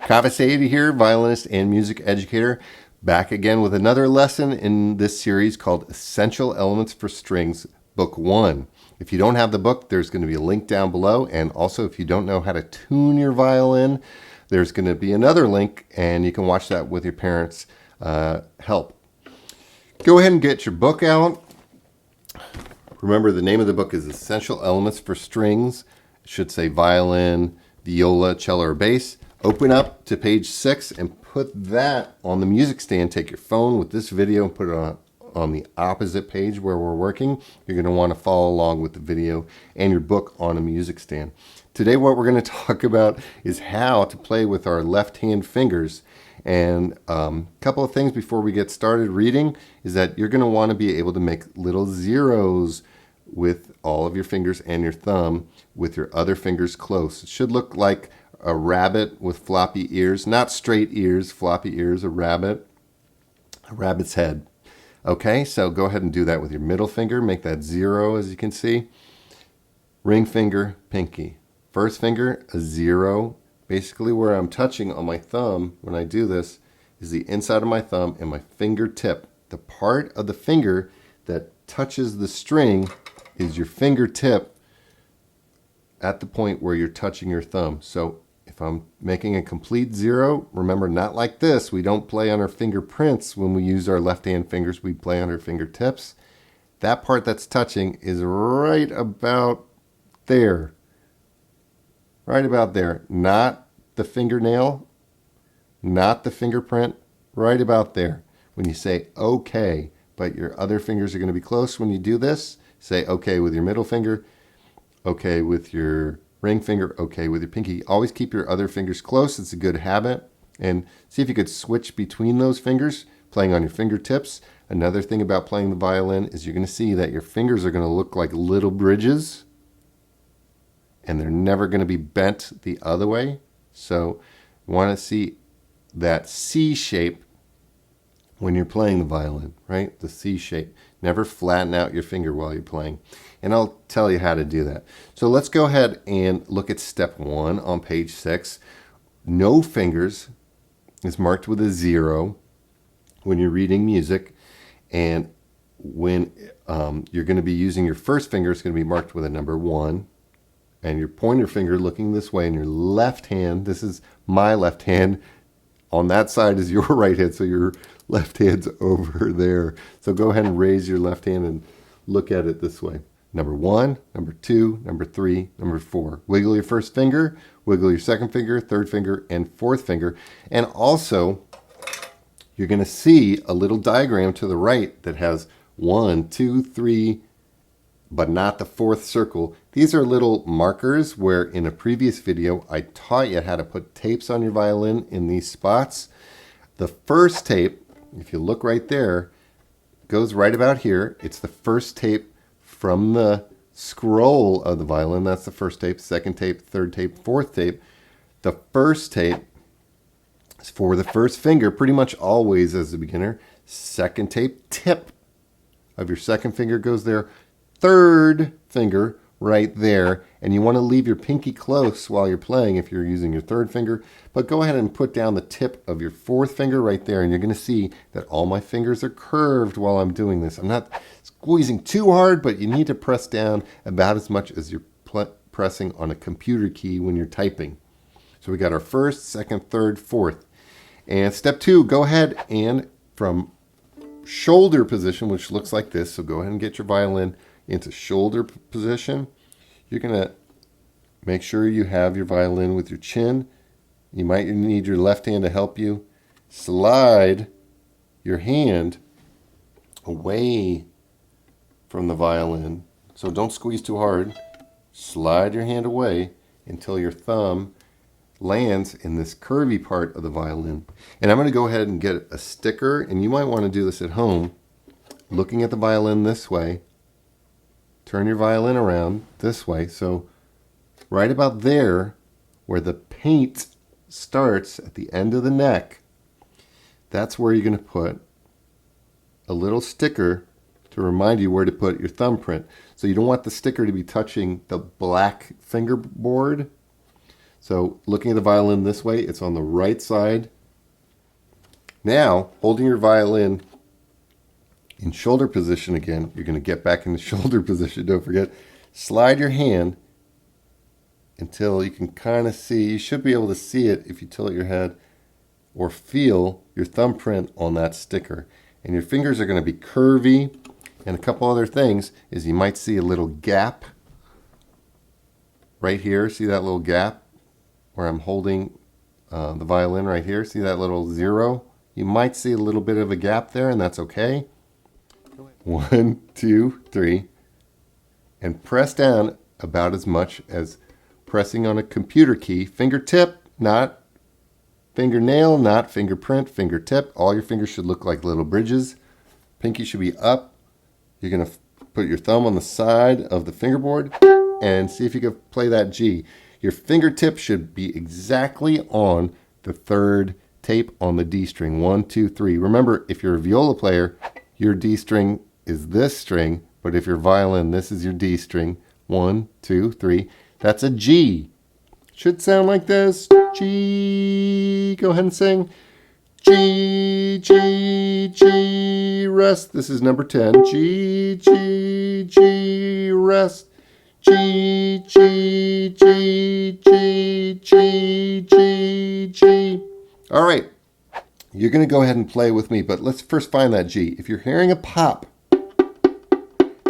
Kaveh Saidi here, violinist and music educator, back again with another lesson in this series called Essential Elements for Strings, Book 1. If you don't have the book, there's going to be a link down below, and also if you don't know how to tune your violin, there's going to be another link, and you can watch that with your parents' help. Go ahead and get your book out. Remember, the name of the book is Essential Elements for Strings. It should say violin, viola, cello, or bass. Open up to page 6 and put that on the music stand. Take your phone with this video and put it on the opposite page where we're working. You're going to want to follow along with the video and your book on a music stand. Today what we're going to talk about is how to play with our left hand fingers. And a couple of things before we get started reading is that you're going to want to be able to make little zeros with all of your fingers and your thumb with your other fingers close. It should look like a rabbit with floppy ears, not straight ears, floppy ears, a rabbit's head. Okay, so go ahead and do that with your middle finger. Make that 0, as you can see. Ring finger, pinky. First finger, a 0. Basically where I'm touching on my thumb when I do this is the inside of my thumb and my fingertip. The part of the finger that touches the string is your fingertip at the point where you're touching your thumb. So if I'm making a complete 0, remember, not like this. We don't play on our fingerprints when we use our left hand fingers. We play on our fingertips. That part that's touching is right about there. Right about there. Not the fingernail, not the fingerprint, right about there. When you say okay, but your other fingers are going to be close when you do this, say okay with your middle finger, okay with your ring finger, okay with your pinky. Always keep your other fingers close. It's a good habit. And see if you could switch between those fingers, playing on your fingertips. Another thing about playing the violin is you're going to see that your fingers are going to look like little bridges, and they're never going to be bent the other way. So you want to see that C shape when you're playing the violin, right? The C shape. Never flatten out your finger while you're playing. And I'll tell you how to do that. So let's go ahead and look at step 1 on page 6. No fingers is marked with a 0 when you're reading music. And when you're going to be using your first finger, it's going to be marked with a number 1. And your pointer finger looking this way, and your left hand, this is my left hand, on that side is your right hand, so your left hand's over there. So go ahead and raise your left hand and look at it this way. Number 1, number 2, number 3, number 4. Wiggle your first finger, wiggle your second finger, third finger, and fourth finger. And also, you're going to see a little diagram to the right that has 1, 2, 3, but not the fourth circle. These are little markers where in a previous video I taught you how to put tapes on your violin in these spots. The first tape, if you look right there, goes right about here. It's the first tape from the scroll of the violin. That's the first tape, second tape, third tape, fourth tape. The first tape is for the first finger, pretty much always as a beginner. Second tape, tip of your second finger goes there. Third finger right there, and you want to leave your pinky close while you're playing if you're using your third finger, but go ahead and put down the tip of your fourth finger right there, and you're going to see that all my fingers are curved while I'm doing this. I'm not squeezing too hard, but you need to press down about as much as you're pressing on a computer key when you're typing. So we got our first, second, third, fourth. And step 2, go ahead and from shoulder position, which looks like this, so go ahead and get your violin into shoulder position. You're going to make sure you have your violin with your chin. You might need your left hand to help you. Slide your hand away from the violin. So don't squeeze too hard. Slide your hand away until your thumb lands in this curvy part of the violin. And I'm going to go ahead and get a sticker, and you might want to do this at home, looking at the violin this way. Turn your violin around this way. So right about there where the paint starts at the end of the neck, that's where you're going to put a little sticker to remind you where to put your thumbprint. So you don't want the sticker to be touching the black fingerboard. So looking at the violin this way, it's on the right side. Now, holding your violin in shoulder position again, you're going to get back into shoulder position, don't forget. Slide your hand until you can kind of see, you should be able to see it if you tilt your head, or feel your thumbprint on that sticker. And your fingers are going to be curvy. And a couple other things is you might see a little gap right here. See that little gap where I'm holding the violin right here? See that little 0? You might see a little bit of a gap there, and that's okay. 1, 2, 3. And press down about as much as pressing on a computer key. Fingertip, not fingernail, not fingerprint, fingertip. All your fingers should look like little bridges. Pinky should be up. You're going to put your thumb on the side of the fingerboard and see if you can play that G. Your fingertip should be exactly on the 3rd tape on the D string. 1, 2, 3. Remember, if you're a viola player, your D string is this string, but if you're violin, this is your D string. 1, 2, 3. That's a G. Should sound like this. G. Go ahead and sing. G, G, G, rest. This is number 10. G, G, G, rest. G, G, G, G, G, G, G. All right. You're going to go ahead and play with me, but let's first find that G. If you're hearing a pop,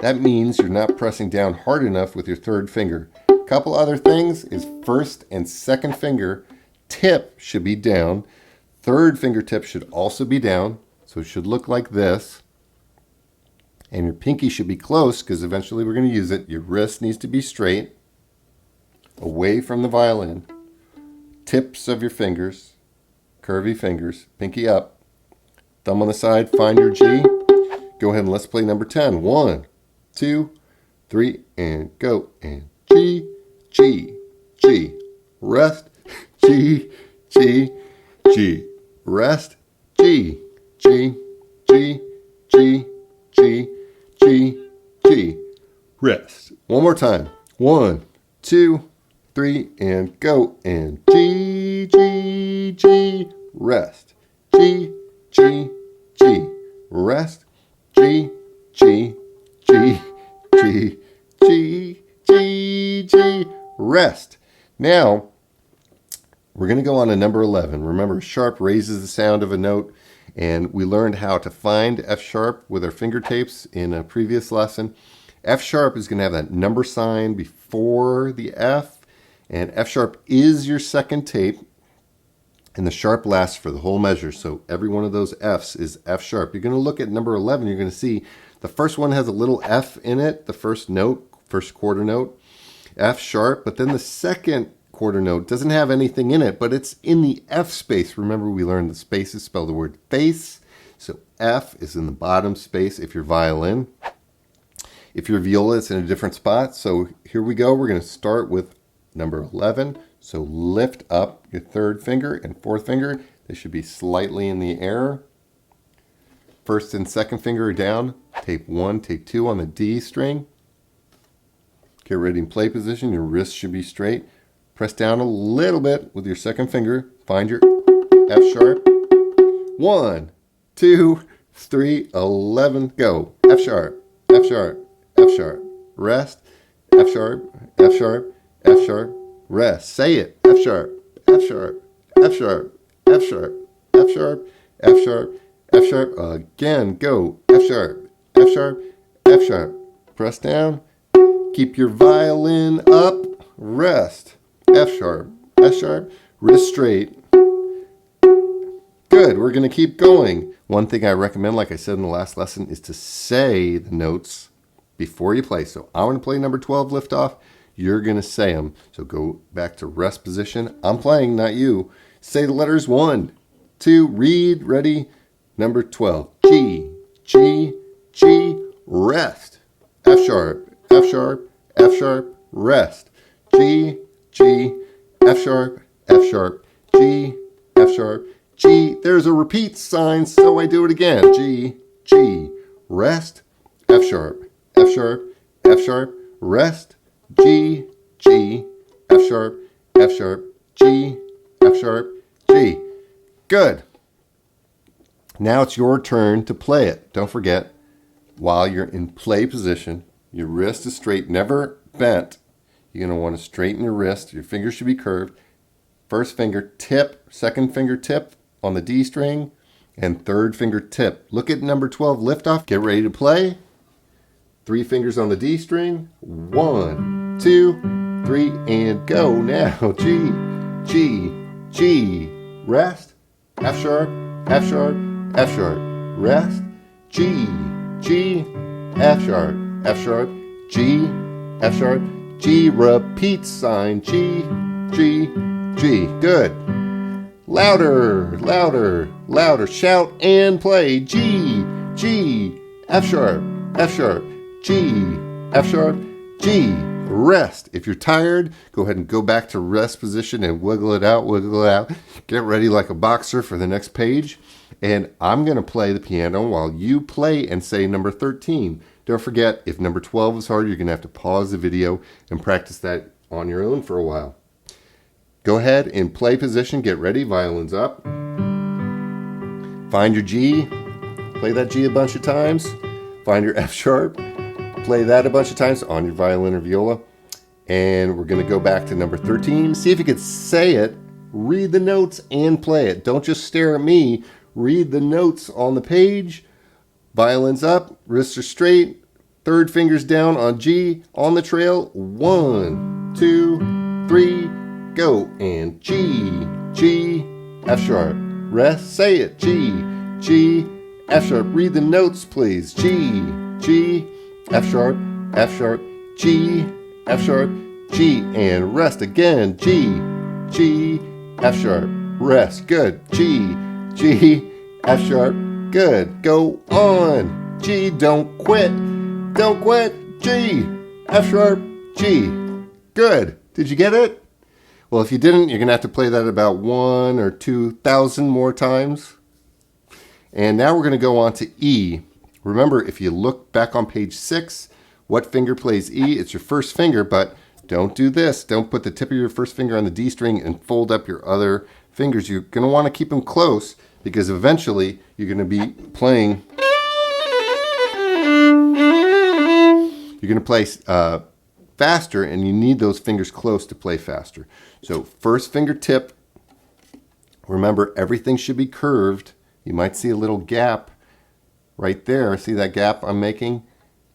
that means you're not pressing down hard enough with your 3rd finger. A couple other things is 1st and 2nd finger tip should be down. 3rd fingertip should also be down, so it should look like this. And your pinky should be close because eventually we're going to use it. Your wrist needs to be straight, away from the violin. Tips of your fingers, curvy fingers, pinky up. Thumb on the side, find your G. Go ahead and let's play number 10. 1, 2, 3, and go. And G, G, G, rest, G, G, G, rest, G, G, G, G, G, G, G, rest. One more time. 1, 2, 3, and go. And G, G, G, rest, G, G, G, rest, G, G, G, G, G, G, G, rest. Now, we're going to go on to number 11. Remember, sharp raises the sound of a note, and we learned how to find F sharp with our finger tapes in a previous lesson. F sharp is going to have that number sign before the F, and F sharp is your 2nd tape, and the sharp lasts for the whole measure. So every one of those Fs is F sharp. You're going to look at number 11. You're going to see the first one has a little F in it, the first note, first quarter note, F sharp, but then the 2nd quarter note doesn't have anything in it, but it's in the F space. Remember, we learned the spaces spell the word face. So F is in the bottom space if you're violin. If you're viola, it's in a different spot. So here we go. We're going to start with number 11. So lift up your 3rd finger and 4th finger. They should be slightly in the air. 1st and 2nd finger are down. Tape 1, tape 2 on the D string. Get ready in play position. Your wrist should be straight. Press down a little bit with your 2nd finger. Find your F sharp. 1, 2, 3, 11, go. F sharp, F sharp, F sharp, rest, F sharp, F sharp, F sharp, rest. Say it. F sharp, F sharp, F sharp, F sharp, F sharp, F sharp, F sharp. Again, go. F sharp, F sharp, F sharp. Press down. Keep your violin up. Rest. F sharp, F sharp, wrist straight. Good, we're going to keep going. One thing I recommend, like I said in the last lesson, is to say the notes before you play. So I want to play number 12 lift off. You're going to say them. So go back to rest position. I'm playing, not you. Say the letters 1, 2, read, ready. Number 12. G, G, G, rest. F sharp, F sharp, F sharp, rest. G, G, F sharp, F sharp, G, F sharp, G. There's a repeat sign, so I do it again. G, G, rest, F sharp, F sharp, F sharp, rest, G, G, F sharp, F sharp, F sharp, G. Good. Now it's your turn to play it. Don't forget, while you're in play position, your wrist is straight, never bent. You're going to want to straighten your wrist. Your fingers should be curved. First finger tip, second finger tip on the D string, and third finger tip. Look at number 12, lift off. Get ready to play. 3 fingers on the D string. 1, 2, 3, and go. Now, G, G, G, rest, F sharp, F sharp, F sharp, rest, G, G, F sharp, F sharp, G, F sharp, G, repeat sign, G, G, G. Good. Louder, louder, louder. Shout and play. G, G, F sharp, F sharp, G, F sharp, G. Rest. If you're tired, go ahead and go back to rest position and wiggle it out, wiggle it out. Get ready like a boxer for the next page. And I'm going to play the piano while you play and say number 13. Don't forget, if number 12 is hard, you're going to have to pause the video and practice that on your own for a while. Go ahead and play position. Get ready. Violins up. Find your G. Play that G a bunch of times. Find your F sharp. Play that a bunch of times on your violin or viola. And we're going to go back to number 13. See if you could say it. Read the notes and play it. Don't just stare at me. Read the notes on the page. Violins up. Wrists are straight. Third fingers down on G. On the trail. 1, 2, 3. Go. And G, G, F sharp. Rest. Say it. G, G, F sharp. Read the notes, please. G, G, F sharp, F sharp, G, F sharp, G. And rest again. G, G, F sharp. Rest. Good. G, G, F sharp. Good. Go on. G. Don't quit. Don't quit. G, F sharp, G. Good. Did you get it? Well, if you didn't, you're going to have to play that about 1,000 or 2,000 more times. And now we're going to go on to E. Remember, if you look back on page 6, what finger plays E? It's your first finger, but don't do this. Don't put the tip of your first finger on the D string and fold up your other fingers. You're going to want to keep them close because eventually you're going to be playing. You're going to play faster, and you need those fingers close to play faster. So first finger tip. Remember, everything should be curved. You might see a little gap right there. See that gap I'm making?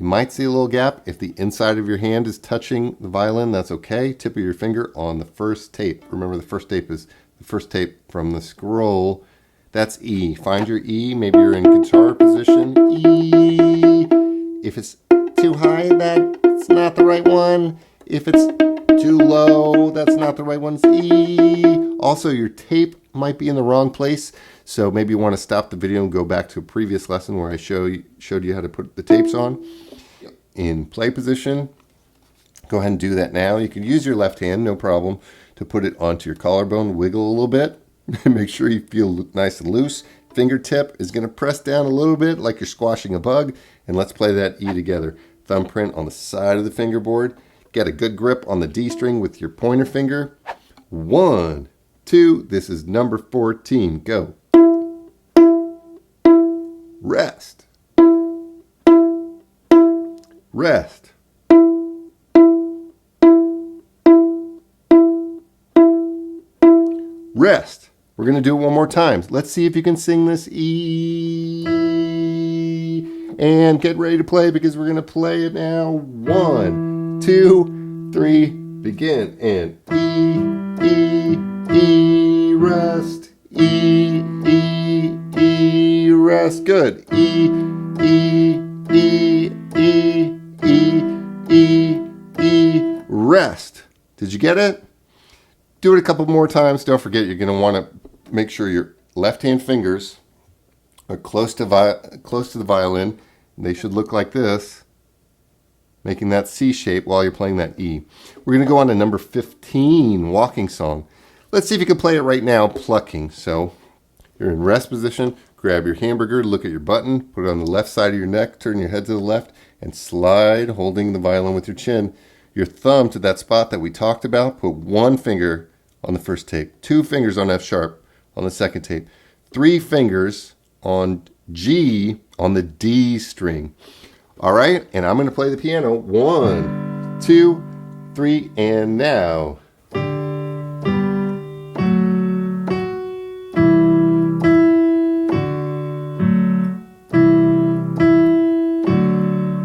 You might see a little gap. If the inside of your hand is touching the violin, that's okay. Tip of your finger on the first tape. Remember, the first tape is the first tape from the scroll. That's E. Find your E. Maybe you're in guitar position. E. If it's too high, that's not the right one. If it's too low, that's not the right one. It's E. Also, your tape might be in the wrong place. So maybe you want to stop the video and go back to a previous lesson where I showed you how to put the tapes on. In play position, go ahead and do that now. You can use your left hand, no problem, to put it onto your collarbone. Wiggle a little bit. Make sure you feel nice and loose. Fingertip is going to press down a little bit like you're squashing a bug. And let's play that E together. Thumbprint on the side of the fingerboard. Get a good grip on the D string with your pointer finger. 1, 2. This is number 14. Go. Rest. Rest. Rest. We're going to do it one more time. Let's see if you can sing this E. And get ready to play because we're going to play it now. 1, 2, 3. Begin. And E, E, E, rest. E, E, E, rest. Good. E, E, E, E, E, E, E, rest. Did you get it? Do it a couple more times. Don't forget, you're going to want to make sure your left-hand fingers are close to the violin. They should look like this, making that C shape while you're playing that E. We're going to go on to number 15, walking song. Let's see if you can play it right now, plucking. So you're in rest position. Grab your hamburger, look at your button, put it on the left side of your neck, turn your head to the left, and slide, holding the violin with your chin. Your thumb to that spot that we talked about. Put one finger on the first tape, 2 fingers on F sharp on the second tape, 3 fingers on G on the D string. All right, and I'm going to play the piano. 1, 2, 3, and now.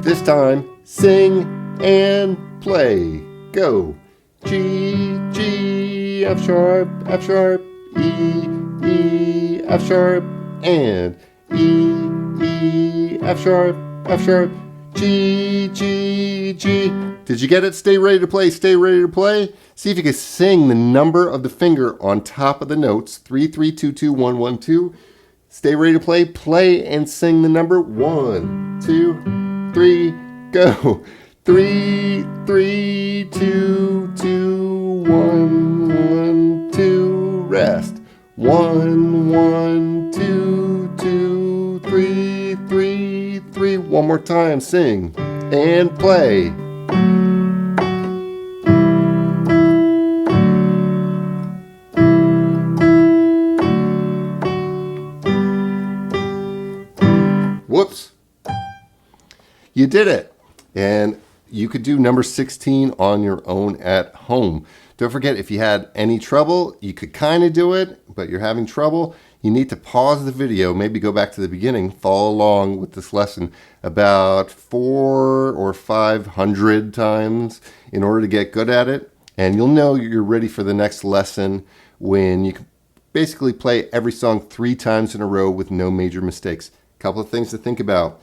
This time, sing and play. Go. G, G, F sharp, E, E, F sharp, and E, E, F sharp, G, G, G. Did you get it? Stay ready to play, stay ready to play. See if you can sing the number of the finger on top of the notes. 3, 3, 2, 2, 1, 1, 2. Stay ready to play. Play and sing the number. 1, 2, 3, go. 3, 3, 2, 2, 1, 1, 2, rest. 1, 1, 2, 2, 3, 3, 3. One more time, sing and play. Whoops. You did it. And you could do number 16 on your own at home. Don't forget, if you had any trouble, you could kind of do it, but you're having trouble, you need to pause the video, maybe go back to the beginning, follow along with this lesson about 400 or 500 times in order to get good at it. And you'll know you're ready for the next lesson when you can basically play every song 3 times in a row with no major mistakes. A couple of things to think about.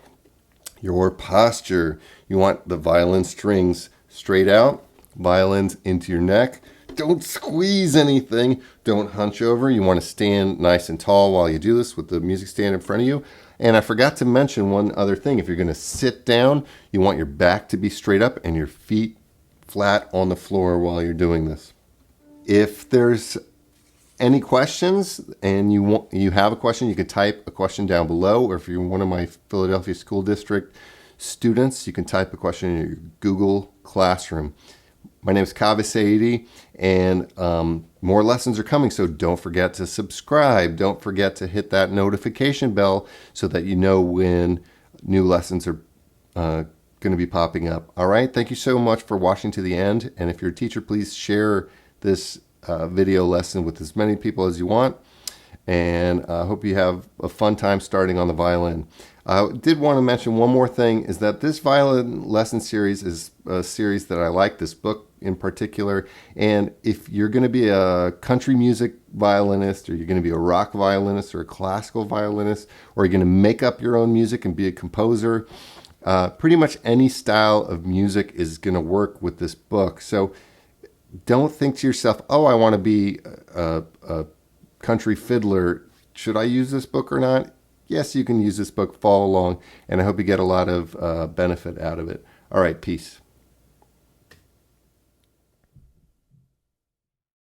Your posture. You want the violin strings straight out, violins into your neck. Don't squeeze anything. Don't hunch over. You want to stand nice and tall while you do this with the music stand in front of you. And I forgot to mention one other thing. If you're going to sit down, you want your back to be straight up and your feet flat on the floor while you're doing this. If there's any questions and you have a question, you can type a question down below, or if you're one of my Philadelphia School District students, you can type a question in your Google Classroom. My name is Kaveh Saidi, and more lessons are coming, so don't forget to subscribe. Don't forget to hit that notification bell so that you know when new lessons are going to be popping up. All right, thank you so much for watching to the end, and if you're a teacher, please share this video lesson with as many people as you want, and I hope you have a fun time starting on the violin. I did want to mention one more thing, is that this violin lesson series is a series that I like, this book in particular, and if you're going to be a country music violinist, or you're going to be a rock violinist, or a classical violinist, or you're going to make up your own music and be a composer, pretty much any style of music is going to work with this book. So don't think to yourself, oh, I want to be a country fiddler. Should I use this book or not? Yes, you can use this book, follow along, and I hope you get a lot of benefit out of it. All right, peace.